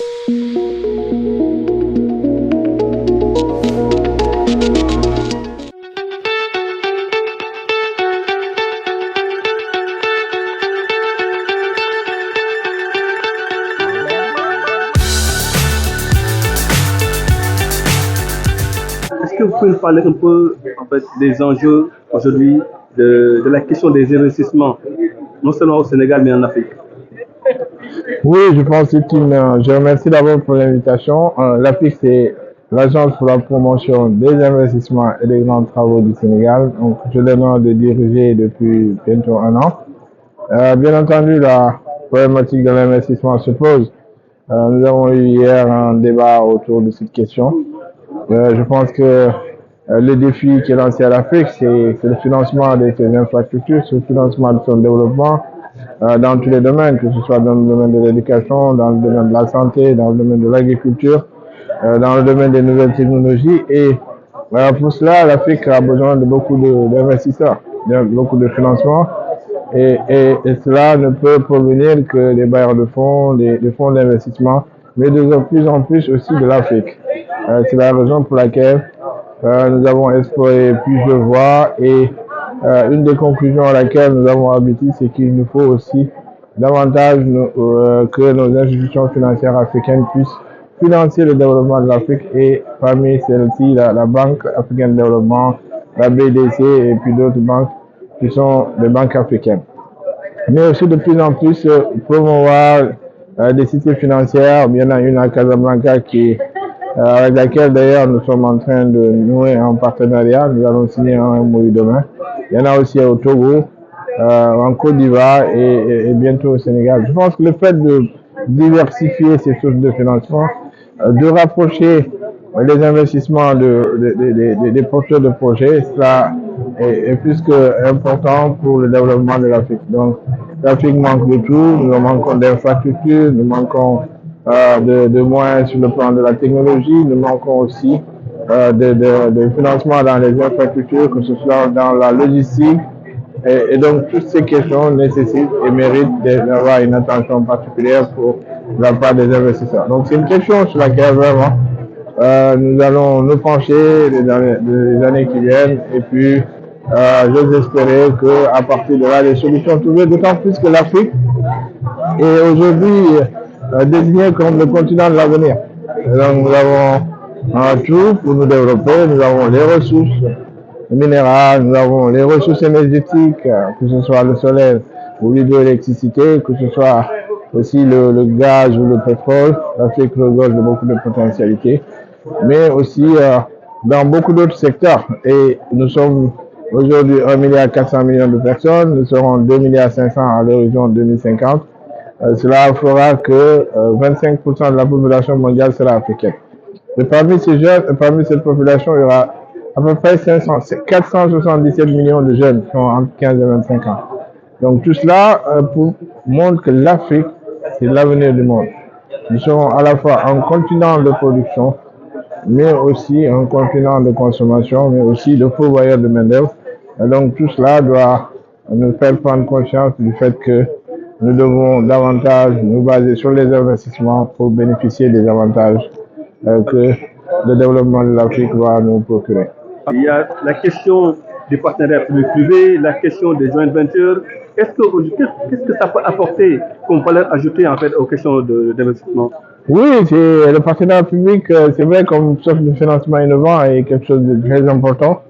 Est-ce que vous pouvez nous parler un peu en fait, des enjeux aujourd'hui de la question des investissements, non seulement au Sénégal mais en Afrique? Oui, je pense que je remercie d'abord pour l'invitation. L'AFIC, c'est l'Agence pour la promotion des investissements et des grands travaux du Sénégal. Donc, je l'honneur de diriger depuis bientôt un an. Bien entendu, la problématique de l'investissement se pose. Nous avons eu hier un débat autour de cette question. Je pense que le défi qui est lancé à l'Afrique, c'est le financement de ses infrastructures, c'est le financement de son développement dans tous les domaines, que ce soit dans le domaine de l'éducation, dans le domaine de la santé, dans le domaine de l'agriculture, dans le domaine des nouvelles technologies. Et pour cela, l'Afrique a besoin de beaucoup d'investisseurs, de beaucoup de financement. Et cela ne peut provenir que des bailleurs de fonds, des fonds d'investissement, mais de plus en plus aussi de l'Afrique. C'est la raison pour laquelle nous avons exploré plusieurs voies et une des conclusions à laquelle nous avons abouti, c'est qu'il nous faut aussi davantage que nos institutions financières africaines puissent financer le développement de l'Afrique et parmi celles-ci, la Banque africaine de développement, la BDC et puis d'autres banques qui sont des banques africaines. Mais aussi de plus en plus promouvoir des cités financières. Il y en a une à Casablanca avec laquelle d'ailleurs nous sommes en train de nouer un partenariat. Nous allons signer un MOU demain. Il y en a aussi au Togo, en Côte d'Ivoire et bientôt au Sénégal. Je pense que le fait de diversifier ces sources de financement, de rapprocher les investissements des porteurs de projets, cela est plus qu'important pour le développement de l'Afrique. Donc, l'Afrique manque de tout, nous manquons d'infrastructures, nous manquons de moyens sur le plan de la technologie, nous manquons aussi de financement dans les infrastructures, que ce soit dans la logistique. Et donc, toutes ces questions nécessitent et méritent d'avoir une attention particulière pour la part des investisseurs. Donc, c'est une question sur laquelle vraiment nous allons nous pencher les années qui viennent. Et puis, j'ose espérer qu'à partir de là, les solutions trouvées, d'autant plus que l'Afrique est aujourd'hui désignée comme le continent de l'avenir. Donc, nous avons tout pour nous développer. Nous avons les ressources minérales, nous avons les ressources énergétiques, que ce soit le soleil ou l'hydroélectricité, que ce soit aussi le gaz ou le pétrole. L'Afrique regorge de beaucoup de potentialités, mais aussi dans beaucoup d'autres secteurs. Et nous sommes aujourd'hui 1,4 milliard de personnes, nous serons 2,5 milliards à l'horizon 2050. Cela fera que 25% de la population mondiale sera africaine. Et parmi ces jeunes, parmi cette population, il y aura à peu près 477 millions de jeunes qui ont entre 15 et 25 ans. Donc tout cela montre que l'Afrique, c'est l'avenir du monde. Nous serons à la fois un continent de production, mais aussi un continent de consommation, mais aussi de pourvoyeur de main-d'œuvre. Et donc tout cela doit nous faire prendre conscience du fait que nous devons davantage nous baser sur les investissements pour bénéficier des avantages que le développement de l'Afrique va nous procurer. Il y a la question des partenariats publics-privés, la question des joint ventures. Qu'est-ce que ça peut apporter comme valeur ajoutée en fait aux questions d'investissement? Oui, le partenariat public, c'est vrai, comme source de financement innovant est quelque chose de très important,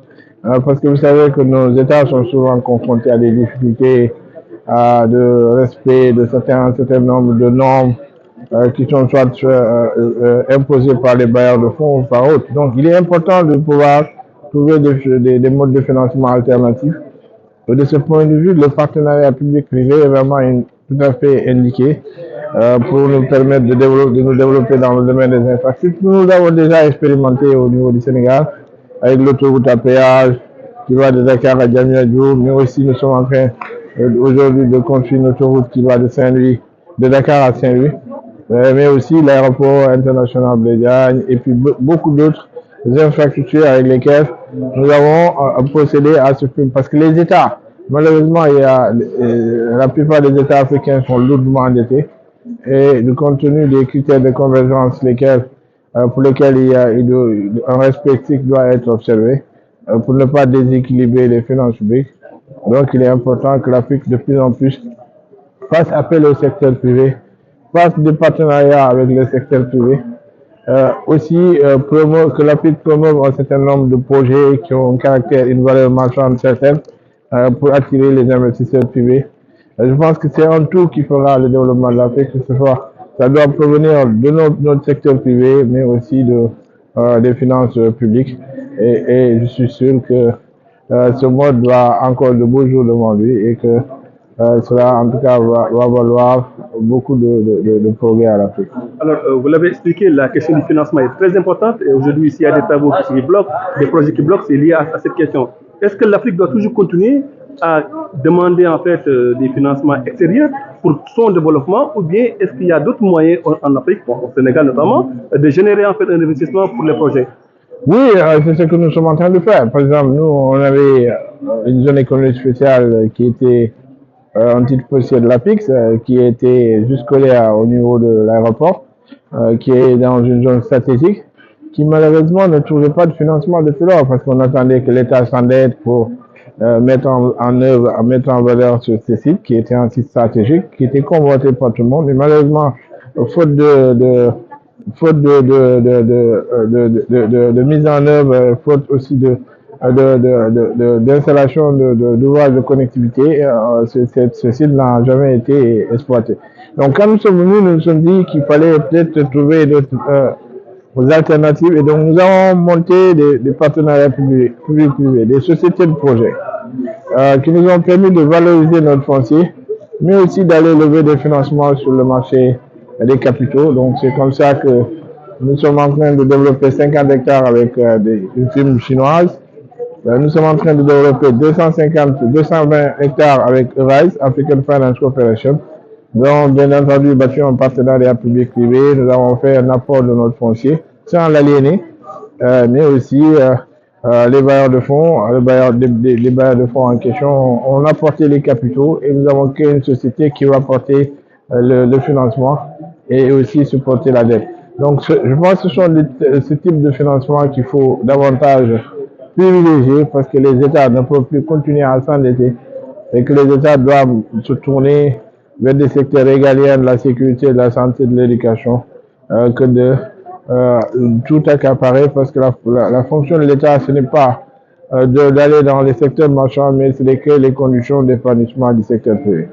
parce que vous savez que nos États sont souvent confrontés à des difficultés de respect de certain nombre de normes qui sont soit imposées par les bailleurs de fonds ou par autres. Donc, il est important de pouvoir trouver des modes de financement alternatifs. Et de ce point de vue, le partenariat public-privé est vraiment tout à fait indiqué pour nous permettre de nous développer dans le domaine des infrastructures. Nous l'avons déjà expérimenté au niveau du Sénégal avec l'autoroute à péage qui va de Dakar à Diamniadio, mais aussi nous sommes en train aujourd'hui de construire une autoroute qui va de Dakar à Saint-Louis, mais aussi l'aéroport international Blaise Diagne et puis beaucoup d'autres infrastructures avec lesquelles nous avons procédé à ce film. Parce que les États, malheureusement, la plupart des États africains sont lourdement endettés. et du contenu des critères de convergence pour lesquels un respect strict doit être observé pour ne pas déséquilibrer les finances publiques. Donc il est important que l'Afrique de plus en plus fasse appel au secteur privé, fasse des partenariats avec le secteur privé, que l'Afrique promeuve un certain nombre de projets qui ont un caractère, une valeur marchande certaine pour attirer les investisseurs privés. Je pense que c'est un tout qui fera le développement de l'Afrique, que ce soit, ça doit provenir de notre secteur privé, mais aussi des finances publiques. Et je suis sûr que ce mode doit encore de beaux jours devant lui et que cela, en tout cas, va valoir beaucoup de progrès à l'Afrique. Alors, vous l'avez expliqué, la question du financement est très importante et aujourd'hui, s'il y a des travaux qui bloquent, des projets qui bloquent, c'est lié à cette question. Est-ce que l'Afrique doit toujours continuer à demander en fait des financements extérieurs pour son développement ou bien est-ce qu'il y a d'autres moyens en Afrique, au Sénégal notamment, de générer en fait un investissement pour les projets? Oui, c'est ce que nous sommes en train de faire. Par exemple, nous, on avait une zone économique spéciale qui était un titre foncier de l'APIX, qui était juste collé au niveau de l'aéroport, qui est dans une zone stratégique, qui malheureusement ne trouvait pas de financement depuis lors, parce qu'on attendait que l'État s'endette pour mettre en valeur ce site, qui était un site stratégique, qui était convoité par tout le monde, et malheureusement, faute de mise en œuvre, faute aussi d'installation d'ouvrages de connectivité, ce site n'a jamais été exploité. Donc quand nous sommes venus, nous nous sommes dit qu'il fallait peut-être trouver d'autres alternatives et donc nous avons monté des partenariats publics-privés, des sociétés de projets qui nous ont permis de valoriser notre foncier, mais aussi d'aller lever des financements sur le marché des capitaux. Donc c'est comme ça que nous sommes en train de développer 50 hectares avec une firme chinoise. Nous sommes en train de développer 220 hectares avec Rise, African Finance Corporation. Nous avons bien entendu bâti un partenariat public-privé. Nous avons fait un apport de notre foncier sans l'aliéner, mais aussi les bailleurs de fonds, les bailleurs de fonds en question ont apporté les capitaux et nous avons créé une société qui va apporter le financement et aussi supporter la dette. Donc je pense que ce sont ce type de financement qu'il faut davantage privilégier parce que les États ne peuvent plus continuer à s'endetter et que les États doivent se tourner vers des secteurs régaliens de la sécurité, de la santé, de l'éducation, que de tout accaparer parce que la fonction de l'État, ce n'est pas d'aller dans les secteurs marchands, mais c'est de créer les conditions d'épanouissement du secteur privé.